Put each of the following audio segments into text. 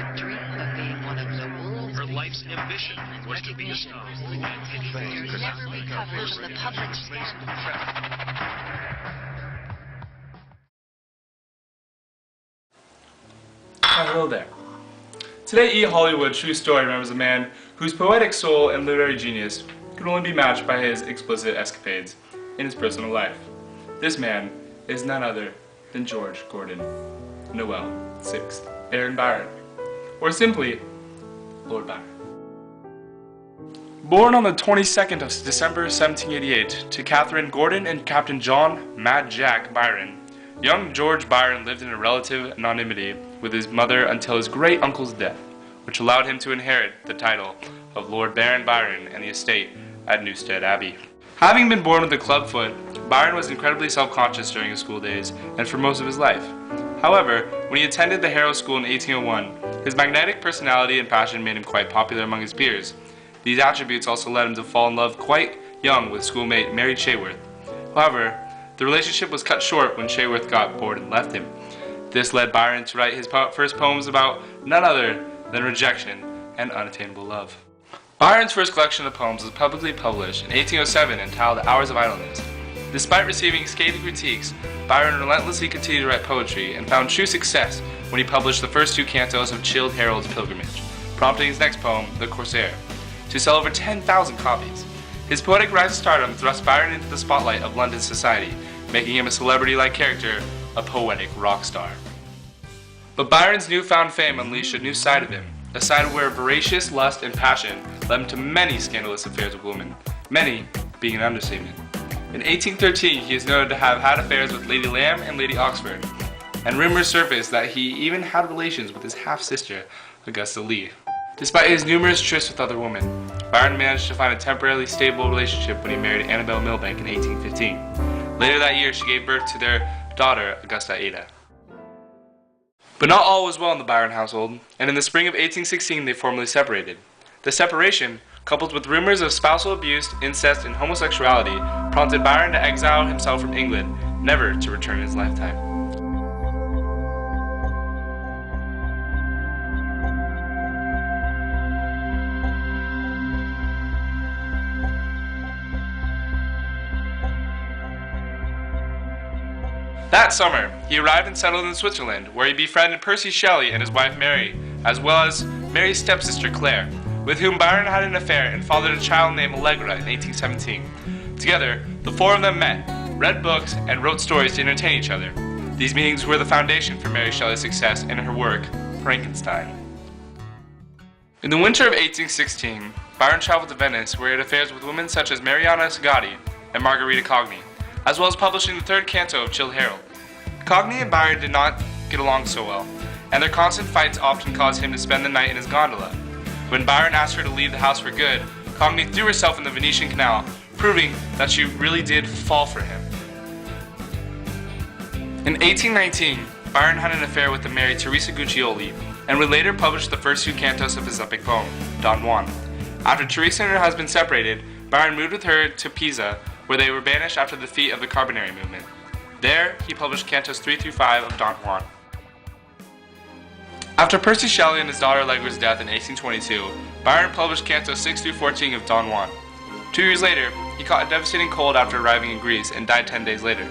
childhood dream of being one of the world's Her life's ambition was to be a star. never recovered from the public scandal. Hello there. Today, E! Hollywood True Story remembers a man whose poetic soul and literary genius could only be matched by his explicit escapades in his personal life. This man is none other than George Gordon Noel VI Baron Byron, or simply Lord Byron. Born on the 22nd of December 1788 to Catherine Gordon and Captain John Mad Jack Byron, young George Byron lived in a relative anonymity with his mother until his great-uncle's death, which allowed him to inherit the title of Lord Baron Byron and the estate at Newstead Abbey. Having been born with a club foot, Byron was incredibly self-conscious during his school days and for most of his life. However, when he attended the Harrow School in 1801, his magnetic personality and passion made him quite popular among his peers. These attributes also led him to fall in love quite young with schoolmate Mary Chaworth. However, the relationship was cut short when Chaworth got bored and left him. This led Byron to write his first poems about none other than rejection and unattainable love. Byron's first collection of poems was publicly published in 1807 entitled Hours of Idleness. Despite receiving scathing critiques, Byron relentlessly continued to write poetry and found true success when he published the first two cantos of Childe Harold's Pilgrimage, prompting his next poem, The Corsair, to sell over 10,000 copies. His poetic rise to stardom thrust Byron into the spotlight of London society, making him a celebrity-like character, a poetic rock star. But Byron's newfound fame unleashed a new side of him, a side where voracious lust and passion led him to many scandalous affairs with women, many being an understatement. In 1813, he is noted to have had affairs with Lady Lamb and Lady Oxford, and rumors surfaced that he even had relations with his half-sister, Augusta Lee. Despite his numerous trysts with other women, Byron managed to find a temporarily stable relationship when he married Annabel Milbank in 1815. Later that year, she gave birth to their daughter, Augusta Ada. But not all was well in the Byron household, and in the spring of 1816 they formally separated. The separation, coupled with rumors of spousal abuse, incest, and homosexuality, prompted Byron to exile himself from England, never to return in his lifetime. That summer, he arrived and settled in Switzerland, where he befriended Percy Shelley and his wife Mary, as well as Mary's stepsister Claire, with whom Byron had an affair and fathered a child named Allegra in 1817. Together, the four of them met, read books, and wrote stories to entertain each other. These meetings were the foundation for Mary Shelley's success in her work, Frankenstein. In the winter of 1816, Byron traveled to Venice, where he had affairs with women such as Mariana Sagatti and Margherita Cogni, as well as publishing the third canto of Childe Harold. Cogni and Byron did not get along so well, and their constant fights often caused him to spend the night in his gondola. When Byron asked her to leave the house for good, Cogni threw herself in the Venetian canal, proving that she really did fall for him. In 1819, Byron had an affair with the Mary Teresa Guccioli, and would later publish the first two cantos of his epic poem, Don Juan. After Teresa and her husband separated, Byron moved with her to Pisa, where they were banished after the defeat of the Carbonari movement. There, he published cantos 3 through 5 of Don Juan. After Percy Shelley and his daughter Allegra's death in 1822, Byron published cantos 6 through 14 of Don Juan. 2 years later, he caught a devastating cold after arriving in Greece and died 10 days later.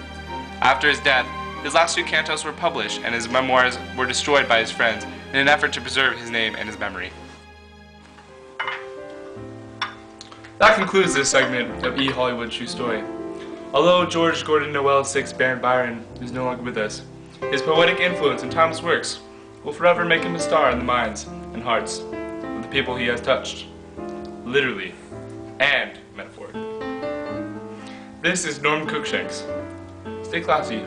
After his death, his last 2 cantos were published and his memoirs were destroyed by his friends in an effort to preserve his name and his memory. That concludes this segment of E! Hollywood True Story. Although George Gordon Noel VI Baron Byron is no longer with us, his poetic influence and timeless works will forever make him a star in the minds and hearts of the people he has touched, literally and metaphorically. This is Norm Cookshanks. Stay classy,